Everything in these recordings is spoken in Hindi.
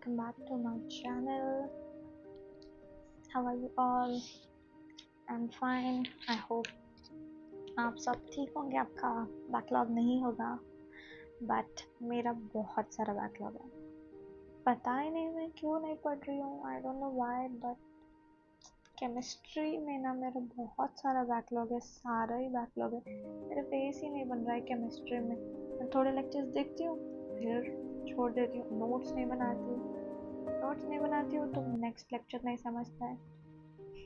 welcome back to my channel. How are you all? I'm fine. I hope आप सब ठीक होंगे. आपका बैकलॉग नहीं होगा, बट मेरा बहुत सारा बैकलॉग है. पता ही नहीं मैं क्यों नहीं पढ़ रही हूँ. I don't know why, but chemistry में ना मेरा बहुत सारा बैकलॉग है. सारा ही बैकलॉग है. मेरा फेस ही नहीं बन रहा है केमिस्ट्री में. मैं थोड़े लेक्चर्स देखती हूँ, फिर छोड़ देती हूँ. नोट्स नहीं बनाती हूँ तो नेक्स्ट लेक्चर नहीं समझता है.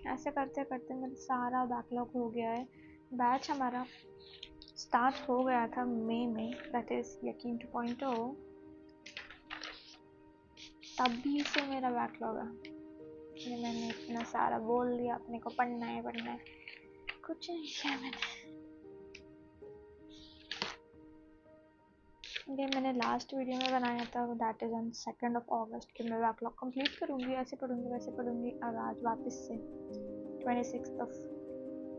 ऐसे करते करते मेरा सारा बैकलॉग हो गया है. बैच हमारा स्टार्ट हो गया था मई में, दैट इज यकीन 2.0. तभी से मेरा बैकलॉग है. मैंने इतना सारा बोल दिया अपने को पढ़ना है, कुछ नहीं किया मैंने. ये मैंने लास्ट वीडियो में बनाया था, दैट इज ऑन 2 अगस्त कि मैं बैकलॉग कंप्लीट करूँगी, ऐसे पढ़ूँगी वैसे पढ़ूँगी. और आज वापस से 26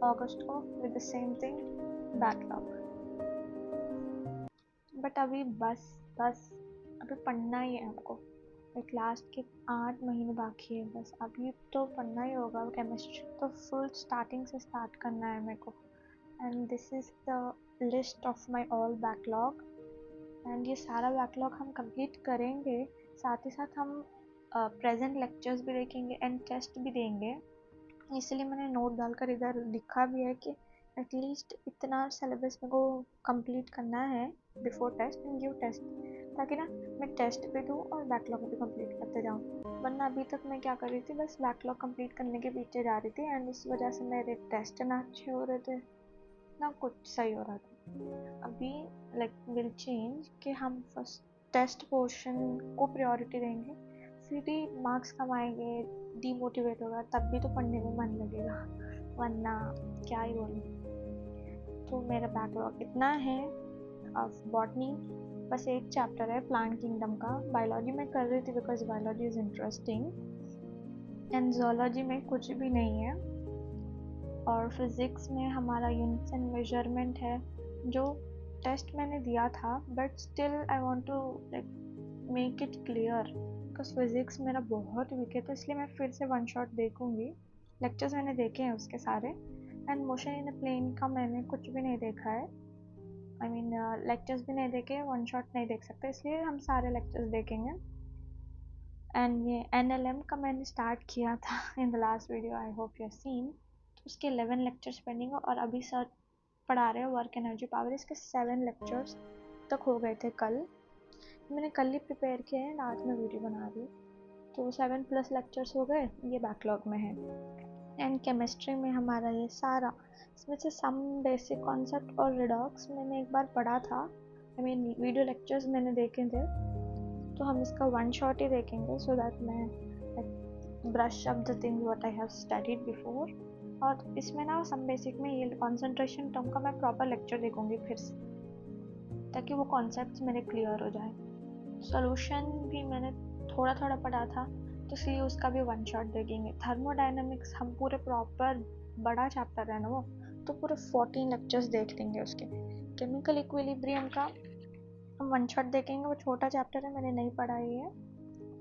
अगस्त को with the same thing, backlog. But अभी बस अभी पढ़ना ही है हमको. एक लास्ट के 8 महीने बाकी है बस. अभी तो पढ़ना ही होगा. केमिस्ट्री तो फुल स्टार्टिंग से स्टार्ट करना है मेरे को. And this is the list of my all backlog. And ये सारा बैकलॉग हम कंप्लीट करेंगे. साथ ही साथ हम प्रेजेंट लेक्चर्स भी देखेंगे एंड टेस्ट भी देंगे. इसलिए मैंने नोट डालकर इधर लिखा भी है कि एटलीस्ट इतना सिलेबस मेरे को कंप्लीट करना है before test and give test, ताकि ना मैं टेस्ट भी दूँ और बैकलॉग भी कंप्लीट करते जाऊँ. वरना अभी तक मैं क्या कर रही थी, बस बैकलॉग कंप्लीट करने के पीछे जा रही थी. एंड इस वजह से मेरे टेस्ट ना अच्छे हो रहे थे, ना कुछ सही हो रहा था. अभी लाइक विल चेंज कि हम फर्स्ट टेस्ट पोर्शन को प्रायोरिटी देंगे, फिर ही मार्क्स कमाएंगे. डीमोटिवेट होगा तब भी तो पढ़ने में मन लगेगा, वरना क्या ही बोलूं. तो मेरा बैकलॉग इतना है. ऑफ बॉटनी बस एक चैप्टर है प्लांट किंगडम का. बायोलॉजी में कर रही थी because biology is interesting. And zoology में कुछ भी नहीं है. और फिजिक्स में हमारा यूनिट्स एंड मेजरमेंट है, जो टेस्ट मैंने दिया था, but still I want to like make it clear because physics मेरा बहुत वीक है. तो इसलिए मैं फिर से वन शॉट देखूंगी. लेक्चर्स मैंने देखे हैं उसके सारे. And motion in a plane का मैंने कुछ भी नहीं देखा है. आई मीन लेक्चर्स भी नहीं देखे, वन शॉट नहीं देख सकते, इसलिए हम सारे लेक्चर्स देखेंगे. एंड ये NLM का मैंने स्टार्ट किया था in the last video, I hope you have seen. उसके 11 लेक्चर्स पेंडिंग है. और अभी सर पढ़ा रहे हैं वर्क एनर्जी पावर. इसके 7 लेक्चर्स तक हो गए थे कल. मैंने कल ही प्रिपेयर किए हैं, आज मैं वीडियो बना रही हूँ. तो 7+ लेक्चर्स हो गए, ये बैकलॉग में है. एंड केमिस्ट्री में हमारा ये सारा, इसमें से सम बेसिक कॉन्सेप्ट और रिडॉक्स मैंने एक बार पढ़ा था. आई मीन वीडियो लेक्चर्स मैंने देखे थे, तो हम इसका वन शॉट ही देखेंगे सो दैट मैं brush up the things what I have studied before. और इसमें ना सम बेसिक में ये कॉन्सेंट्रेशन टर्म का मैं प्रॉपर लेक्चर देखूंगी फिर से, ताकि वो कॉन्सेप्ट्स मेरे क्लियर हो जाए. सॉल्यूशन भी मैंने थोड़ा थोड़ा पढ़ा था, तो इसलिए उसका भी वन शॉट देखेंगे. थर्मोडायनामिक्स हम पूरे प्रॉपर, बड़ा चैप्टर है ना वो, तो पूरे 14 लेक्चर्स देख लेंगे उसके. केमिकल इक्विलिब्रियम का हम वन शॉट देखेंगे, वो छोटा चैप्टर है, मैंने नहीं पढ़ा है.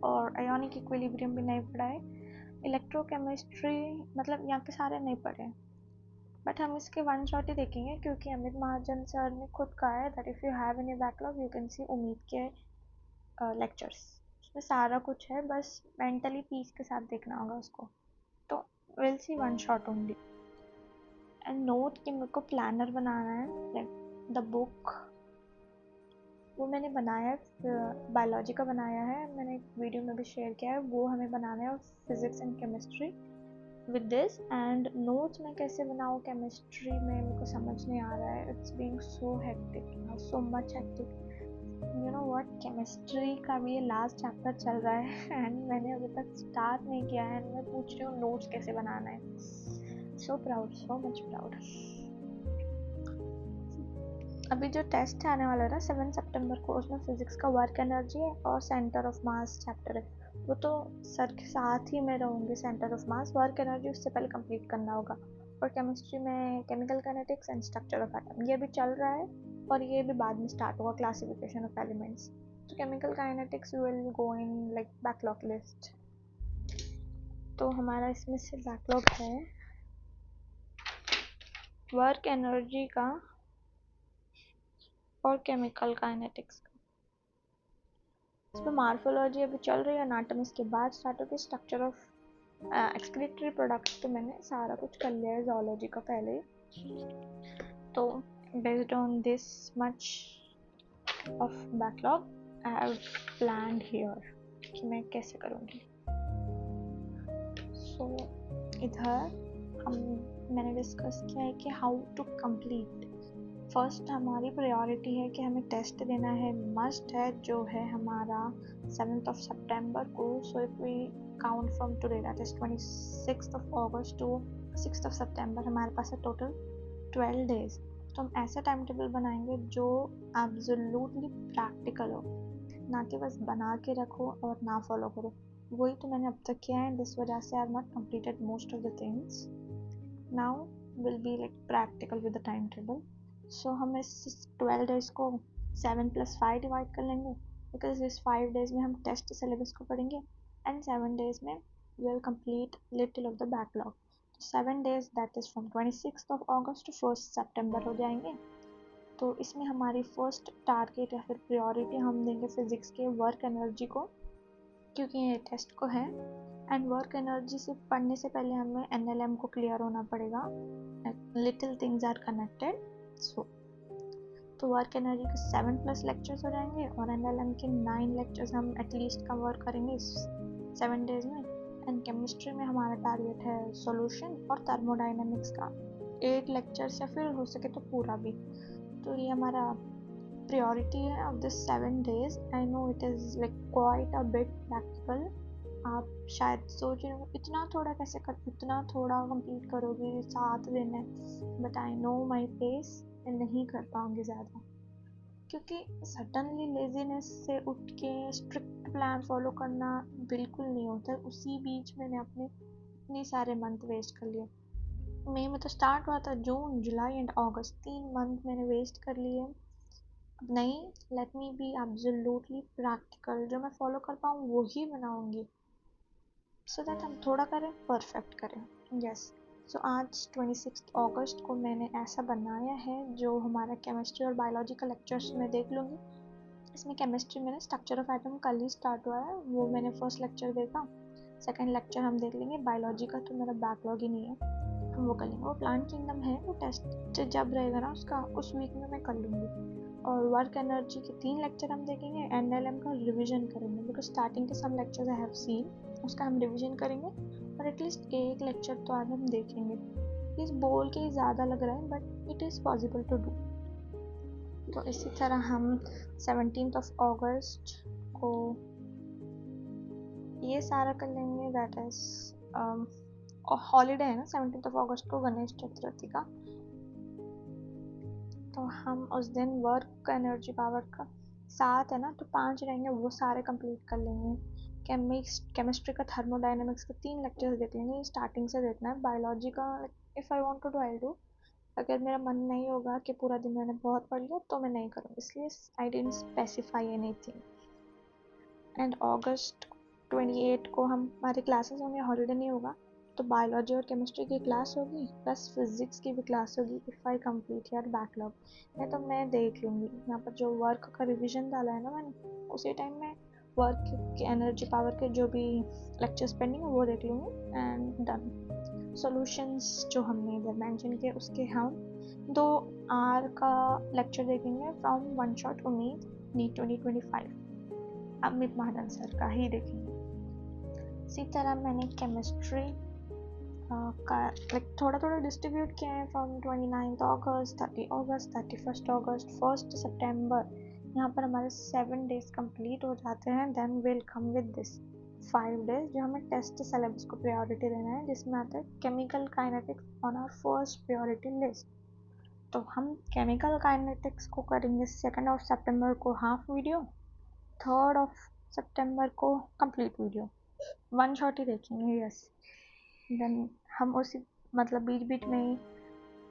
और आयोनिक इक्विलिब्रियम भी नहीं पढ़ा है. इलेक्ट्रोकेमिस्ट्री मतलब यहाँ के सारे नहीं पढ़े, बट हम इसके वन शॉट ही देखेंगे, क्योंकि अमित महाजन सर ने खुद कहा है that if you have any backlog you can see उम्मीद के लेक्चर्स. उसमें सारा कुछ है, बस मेंटली पीस के साथ देखना होगा उसको. तो will see one shot only. And note कि मेरे को प्लानर बनाना है, लाइक द बुक, वो मैंने बनाया है. बायोलॉजी का बनाया है, मैंने एक वीडियो में भी शेयर किया है. वो हमें बनाना है physics and chemistry with this. And notes मैं कैसे बनाऊँ केमिस्ट्री में मेरे को समझ नहीं आ रहा है. It's being so hectic, so much hectic. You know what, chemistry का भी ये लास्ट चैप्टर चल रहा है एंड मैंने अभी तक स्टार्ट नहीं किया है. एंड मैं पूछ रही हूँ नोट्स कैसे बनाना है. So proud, so much proud. अभी जो टेस्ट आने वाला है ना 7 सितंबर को, उसमें फिजिक्स का वर्क एनर्जी है और सेंटर ऑफ मास चैप्टर है. वो तो सर के साथ ही मैं रहूँगी. Centre of mass, work energy उससे पहले कंप्लीट करना होगा. और केमिस्ट्री में chemical kinetics and structure of atom, ये भी चल रहा है. और ये भी बाद में स्टार्ट होगा, क्लासिफिकेशन ऑफ एलिमेंट्स. तो chemical kinetics will go in like backlog list. तो हमारा इसमें से बैकलॉग है वर्क एनर्जी का और केमिकल काइनेटिक्स का। इसमें मार्फोलॉजी अभी चल रही है, एनाटॉमी इसके बाद स्टार्ट होगी, स्ट्रक्चर ऑफ एक्सक्रीटरी प्रोडक्ट्स तो मैंने सारा कुछ कर लिया है zoology का पहले। तो based on this much of backlog I have planned here कि मैं कैसे करूँगी। सो इधर मैंने डिस्कस किया है कि हाउ टू कंप्लीट। फर्स्ट हमारी प्रायोरिटी है कि हमें टेस्ट देना है, मस्ट है, जो है हमारा 7th September को। So if we count from today that is 26th August to 6th September, हमारे पास है टोटल 12 डेज। तो हम ऐसा टाइम टेबल बनाएंगे जो एब्सोल्युटली प्रैक्टिकल हो, ना कि बस बना के रखो और ना फॉलो करो। वही तो मैंने अब तक किया है, इस वजह से I have not completed most of the things. Now will be like practical with the timetable. So हम इस 12 डेज को 7+5 डिवाइड कर लेंगे, बिकॉज इस 5 डेज में हम टेस्ट सिलेबस को पढ़ेंगे एंड 7 डेज में we will complete little of the backlog. 7 days that is from 26th August to 1st September हो जाएंगे। तो इसमें हमारी फर्स्ट टारगेट या फिर प्रायोरिटी हम देंगे फिजिक्स के वर्क एनर्जी को, क्योंकि ये टेस्ट को है। एंड वर्क एनर्जी से पढ़ने से पहले हमें NLM को क्लियर होना पड़ेगा, लिटिल थिंग्स आर कनेक्टेड। सो तो वर्क एनर्जी के 7+ लेक्चर्स हो जाएंगे और NLM के 9 लेक्चर्स हम एटलीस्ट कवर करेंगे 7 डेज में। एंड केमिस्ट्री में हमारा टारगेट है सॉल्यूशन और थर्मोडायनेमिक्स का 8 लेक्चर्स या फिर हो सके तो पूरा भी। तो ये हमारा priority है of this 7 days. I know it is like quite a bit practical. आप शायद सोच रहे हो इतना थोड़ा कैसे कर, इतना थोड़ा कंप्लीट करोगे, 7 दिन है, but I know my pace, मैं नहीं कर पाऊंगी ज़्यादा, क्योंकि सडनली लेजीनेस से उठ के स्ट्रिक्ट प्लान फॉलो करना बिल्कुल नहीं होता। उसी बीच मैंने अपने इतने सारे मंथ वेस्ट कर लिए। मई में तो स्टार्ट हुआ था, जून जुलाई एंड अगस्त 3 मंथ मैंने वेस्ट कर लिए। नहीं, let me be absolutely practical, जो मैं फॉलो कर पाऊँ वो ही बनाऊंगी, सो दैट हम थोड़ा करें परफेक्ट करें। यस, सो आज 26 अगस्त को मैंने ऐसा बनाया है जो हमारा केमिस्ट्री और बायोलॉजी का लेक्चर्स में देख लूँगी। इसमें केमिस्ट्री में स्ट्रक्चर ऑफ एटम कल ही स्टार्ट हुआ है, वो मैंने फर्स्ट लेक्चर देखा। सेकेंड लेक्चर हम देख लेंगे बायोलॉजी का, तो मेरा बैकलॉग ही नहीं है, हम वो कर लेंगे। वो प्लांट किंगडम है, वो टेस्ट जब रहेगा ना उसका, उस वीक में मैं कर लूँगी। और वर्क एनर्जी के 3 लेक्चर हम देखेंगे, NLM का रिवीजन करेंगे, बिकॉज स्टार्टिंग के सम लेक्चर्स आई हैव सीन, उसका हम रिवीजन करेंगे और एटलीस्ट एक लेक्चर तो आज हम देखेंगे। प्लीज बोल के ज़्यादा लग रहा है but it is possible to do. तो इसी तरह हम 17th August को ये सारा कर लेंगे, दैट इज हॉलीडे है ना 17th August को, गणेश चतुर्थी का। तो हम उस दिन वर्क एनर्जी पावर का 7 है ना, तो 5 रहेंगे, वो सारे कंप्लीट कर लेंगे। केमिस्ट्री का थर्मोडायनेमिक्स का 3 लेक्चर्स देख लेंगे, स्टार्टिंग से देखना है। बायोलॉजी का if I want to do I do, अगर मेरा मन नहीं होगा कि पूरा दिन मैंने बहुत पढ़ लिया तो मैं नहीं करूँगी, इसलिए I didn't specify anything. And अगस्त 28 को हमारी क्लासेस होंगे, हॉलीडे नहीं होगा, तो बायोलॉजी और केमिस्ट्री की क्लास होगी प्लस फिजिक्स की भी क्लास होगी इफ़ आई कंप्लीट यार बैकलॉग। नहीं तो मैं देख लूँगी, यहाँ पर जो वर्क का रिवीजन डाला है ना मैंने, उसी टाइम में वर्क की एनर्जी पावर के जो भी लेक्चर्स पेंडिंग है वो देख लूँगी एंड डन। सॉल्यूशंस जो हमने इधर मेंशन किए उसके हम 2 आवर का लेक्चर देखेंगे फ्रॉम वन शॉट उम्मीद नीट 2025, अमित महाजन सर का ही देखेंगे। इसी तरह मैंने केमिस्ट्री का थोड़ा थोड़ा डिस्ट्रीब्यूट किया है from 29th August, 30 August, 31st August, 1st September। यहाँ पर हमारे 7 डेज कंप्लीट हो जाते हैं। Then will come with this 5 days जो हमें टेस्ट सिलेबस को प्रायोरिटी देना है, जिसमें आता है chemical kinetics on our first priority list. तो हम केमिकल काइनेटिक्स को करेंगे 2nd September को हाफ वीडियो, 3rd September को कंप्लीट वीडियो, वन शॉट ही देखेंगे। यस, देन हम उसी मतलब बीच बीच में ही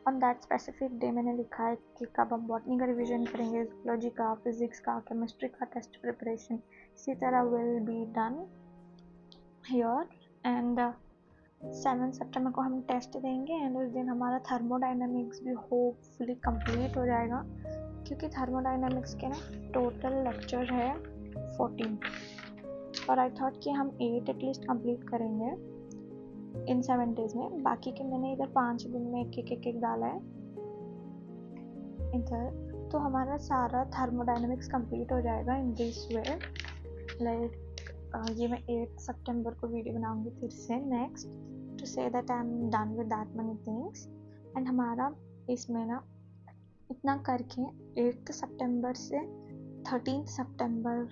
ऑन दैट स्पेसिफिक डे मैंने लिखा है कि कब हम बॉटनी का रिवीजन करेंगे, जूलॉजी का, फिजिक्स का, केमिस्ट्री का टेस्ट प्रिपरेशन इसी तरह will be done here. And 7 सितंबर को हम टेस्ट देंगे एंड उस दिन हमारा थर्मोडाइनमिक्स भी होपफुली कंप्लीट हो जाएगा, क्योंकि थर्मोडाइनमिक्स के ना टोटल लेक्चर है 14 और आई थॉट कि हम 8 एटलीस्ट कंप्लीट करेंगे इन 7 डेज में। बाकी के मैंने इधर 5 दिन में एक डाला है इधर, तो हमारा सारा थर्मोडाइनमिक्स कंप्लीट हो जाएगा इन दिस वे। लाइक ये मैं 8 सितंबर को वीडियो बनाऊंगी फिर से next, to say that I am done with that many things. And हमारा इसमें ना इतना करके 8 सितंबर से 13 सितंबर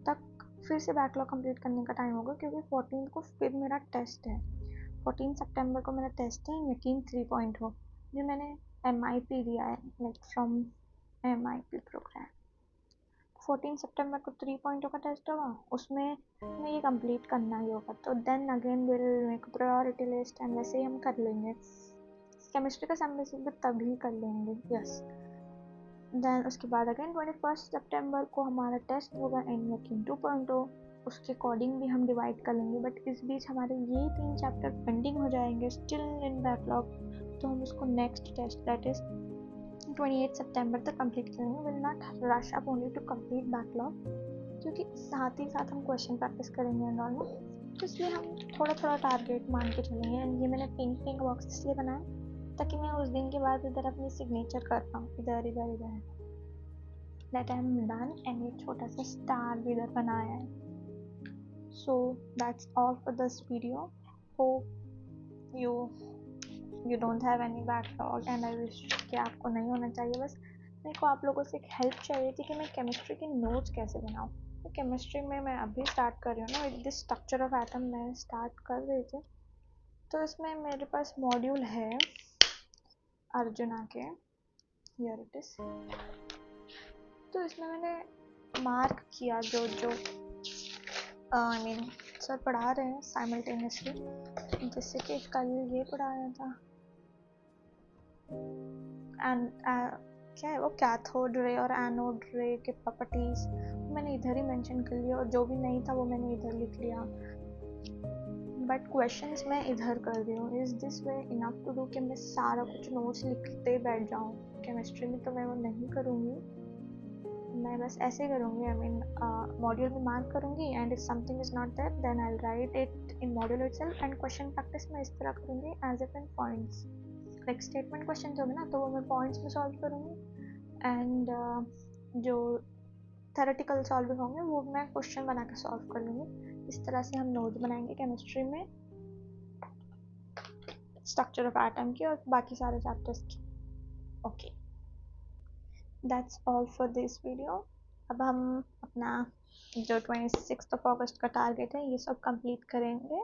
तक फिर से बैकलॉग कंप्लीट करने का टाइम होगा, क्योंकि 14 को फिर मेरा टेस्ट है। 14 सितंबर को मेरा टेस्ट है यकीन 3 हो, जो मैंने MIP दिया है, लाइक फ्रॉम MIP प्रोग्राम। 14 सितंबर को 3 का टेस्ट होगा, उसमें मैं ये कंप्लीट करना ही होगा। तो then again will make priority list and वैसे ही हम कर लेंगे। केमिस्ट्री का सम भी तभी कर लेंगे, यस। देन उसके बाद अगेन 21 सितंबर को हमारा टेस्ट होगा एंड यकीन 2.0, उसके अकॉर्डिंग भी हम डिवाइड कर लेंगे। बट इस बीच हमारे ये 3 चैप्टर पेंडिंग हो जाएंगे स्टिल इन बैकलॉग, तो हम उसको नेक्स्ट टेस्ट दैट इज 28 सितंबर तक कंप्लीट करेंगे। Will not rush up only to complete backlog, क्योंकि साथ ही साथ हम क्वेश्चन प्रैक्टिस करेंगे एंड ऑल, तो इसलिए हम थोड़ा थोड़ा टारगेट मान के चलेंगे। एंड ये मैंने पिंक बॉक्स इसलिए बनाया ताकि मैं उस दिन के बाद इधर अपनी सिग्नेचर कर पाऊँ, इधर इधर इधर that I am done. And ये छोटा सा स्टार भी इधर बनाया है। So that's all for this video. Hope you don't have any backlog and I wish कि आपको नहीं होना चाहिए। बस मेरे को आप लोगों से एक हेल्प चाहिए थी कि मैं केमिस्ट्री के नोट्स कैसे बनाऊँ। तो केमिस्ट्री में मैं अभी स्टार्ट कर रही हूँ ना, with this structure of atom मैं स्टार्ट कर रही थी। तो इसमें मेरे पास मॉड्यूल है अर्जुना के, हियर इट इज। तो इसमें मैंने मार्क किया जो आई मीन सर पढ़ा रहे हैं साइमल्टेनियसली, जैसे कि कल ये पढ़ाया था एंड क्या है वो कैथोड रे और एनोड रे के प्रॉपर्टीज मैंने इधर ही मेंशन कर लिया, और जो भी नहीं था वो मैंने इधर लिख लिया। बट क्वेश्चंस मैं इधर कर रही हूँ। Is this way enough to do कि मैं सारा कुछ नोट्स लिखते बैठ जाऊँ? केमिस्ट्री में तो मैं वो नहीं करूँगी, मैं बस ऐसे करूँगी। आई मीन मॉड्यूल में मार्क करूँगी and if something is not there then I will write it in module itself. And question practice मैं इस तरह करूँगी as if in points, like statement question होंगे ना तो वो मैं पॉइंट्स में सॉल्व करूँगी एंड जो थेरेटिकल सॉल्विंग होंगे वो मैं क्वेश्चन बना के सॉल्व कर लूँगी। इस तरह से हम नोट्स बनाएंगे केमिस्ट्री में स्ट्रक्चर ऑफ एटम की और बाकी सारे चैप्टर्स की। Okay, that's all for this video. अब हम अपना जो 26 अगस्त का टारगेट है ये सब कंप्लीट करेंगे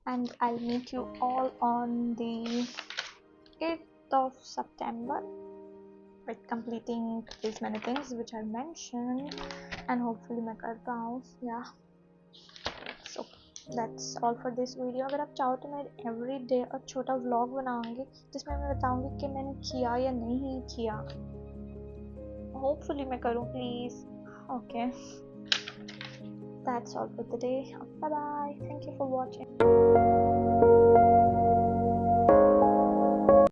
and I will meet you all on the 8th September with completing these many things which I mentioned and hopefully मैं कर पाऊँ। yeah, so that's all for this video। अगर आप चाहो तो मैं every day और छोटा vlog बनाऊंगी जिसमें मैं बताऊंगी कि मैंने किया या नहीं किया। hopefully मैं करूँ please। okay, that's all for today। bye bye, thank you for watching।